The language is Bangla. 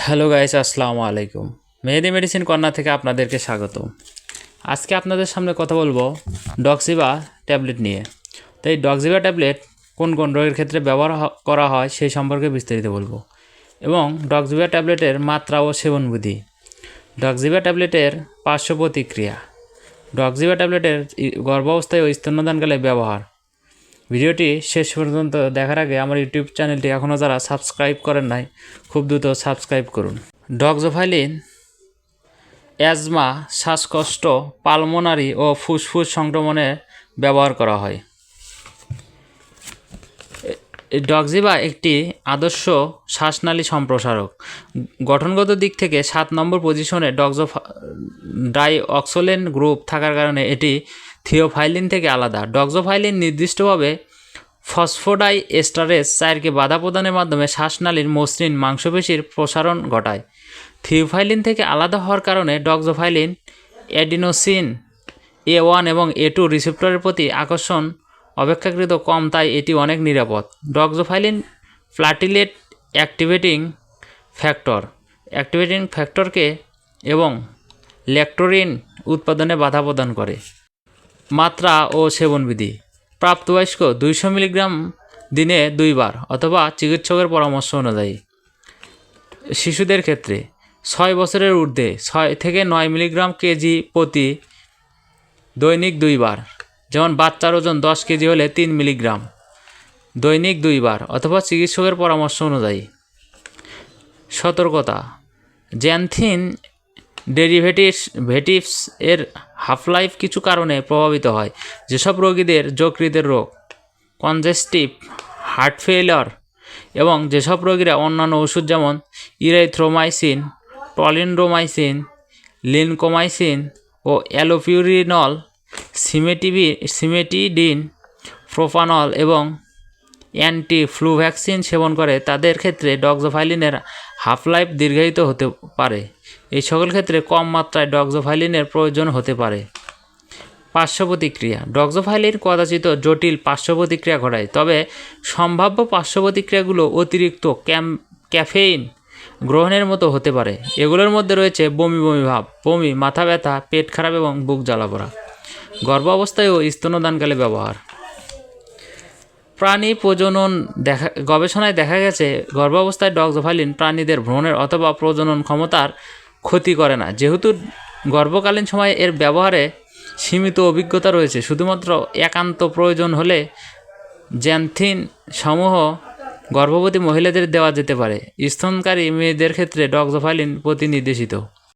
হ্যালো গাইস, আসসালামু আলাইকুম। মেহেদি মেডিসিন কর্নার থেকে আপনাদেরকে স্বাগত। আজকে আপনাদের সামনে কথা বলবো ডক্সিবা ট্যাবলেট নিয়ে। তো এই ডক্সিবা ট্যাবলেট কোন কোন রোগের ক্ষেত্রে ব্যবহার করা হয় সেই সম্পর্কে বিস্তারিত বলবো, এবং ডক্সিবা ট্যাবলেটের মাত্রা ও সেবনবিধি, ডক্সিবা ট্যাবলেটের পার্শ্ব প্রতিক্রিয়া, ডক্সিবা ট্যাবলেটের গর্ভাবস্থায় ও স্তন্যদানকালে ব্যবহার। ভিডিওটি শেষ পর্যন্ত দেখার আগে আমার ইউটিউব চ্যানেলটি এখনও যারা সাবস্ক্রাইব করেন নাই, খুব দ্রুত সাবস্ক্রাইব করুন। ডক্সোফাইলিন অ্যাজমা, শ্বাসকষ্ট, পালমোনারি ও ফুসফুস সংক্রমণে ব্যবহার করা হয়। ডক্সিবা একটি আদর্শ শ্বাসনালী সম্প্রসারক। গঠনগত দিক থেকে 7 নম্বর পজিশনে ডাইঅক্সোলেন গ্রুপ থাকার কারণে এটি থিওফাইলিন থেকে আলাদা। ডক্সোফাইলিন নির্দিষ্টভাবে ফসফোডাইএস্টারেজ 4কে বাধা প্রদানের মাধ্যমে শ্বাসনালীর মসৃণ মাংসপেশির প্রসারণ ঘটায়। থিওফাইলিন থেকে আলাদা হওয়ার কারণে ডক্সোফাইলিন অ্যাডিনোসিন A1 এবং A2 রিসেপ্টরের প্রতি আকর্ষণ অপেক্ষাকৃত কম, তাই এটি অনেক নিরাপদ। ডক্সোফাইলিন প্লাটিলেট অ্যাক্টিভেটিং ফ্যাক্টরকে এবং ল্যাক্টোরিন উৎপাদনে বাধা প্রদান করে। মাত্রা ও সেবনবিধি: প্রাপ্তবয়স্ক 200 মিলিগ্রাম দিনে 2 বার অথবা চিকিৎসকের পরামর্শ অনুযায়ী। শিশুদের ক্ষেত্রে 6 বছরের ঊর্ধ্বে 6 থেকে 9 মিলিগ্রাম কেজি প্রতি দৈনিক 2 বার, যেমন বাচ্চার ওজন 10 কেজি হলে 3 মিলিগ্রাম দৈনিক 2 বার অথবা চিকিৎসকের পরামর্শ অনুযায়ী। সতর্কতা: জ্যানথিন ডেরিভেটিভস এর হাফলাইফ কিছু কারণে প্রভাবিত হয়। যেসব রোগীদের যকৃতের রোগ, কনজেস্টিভ হার্ট ফেইলিওর এবং যেসব রোগীরা অন্যান্য ওষুধ যেমন ইরাইথ্রোমাইসিন, টলিন্ড্রোমাইসিন, লিনকোমাইসিন ও অ্যালোপিউরিনল, সিমেটিডিন, প্রোপানল এবং অ্যান্টি-ফ্লু ভ্যাকসিন সেবন করে, তাদের ক্ষেত্রে ডক্সোফাইলিনের হাফলাইফ দীর্ঘায়িত হতে পারে। এই সকল ক্ষেত্রে কম মাত্রায় ডক্সোফাইলিনের প্রয়োজন হতে পারে। পার্শ্ব প্রতিক্রিয়া: ডক্সোফাইলিন কদাচিৎ জটিল পার্শ্ব প্রতিক্রিয়া ঘটায়, তবে সম্ভাব্য পার্শ্ব প্রতিক্রিয়াগুলো অতিরিক্ত ক্যাফেইন গ্রহণের মতো হতে পারে। এগুলোর মধ্যে রয়েছে বমি ভাব, বমি, মাথা ব্যথা, পেট খারাপ এবং বুক জ্বালাপোড়া। গর্ভাবস্থায় ও স্তন্যদানকালে ব্যবহার। প্রাণী প্রজনন গবেষণায় দেখা গেছে গর্ভাবস্থায় ডক্সোফাইলিন প্রাণীদের ভ্রূণের অথবা প্রজনন ক্ষমতার ক্ষতি করে না। যেহেতু গর্ভকালীন সময়ে এর ব্যবহারে সীমিত অভিজ্ঞতা রয়েছে, শুধুমাত্র একান্ত প্রয়োজন হলে জ্যানথিন সমূহ গর্ভবতী মহিলাদের দেওয়া যেতে পারে। স্তনকারী মেয়েদের ক্ষেত্রে ডক্সোফাইলিন প্রতিনির্দেশিত।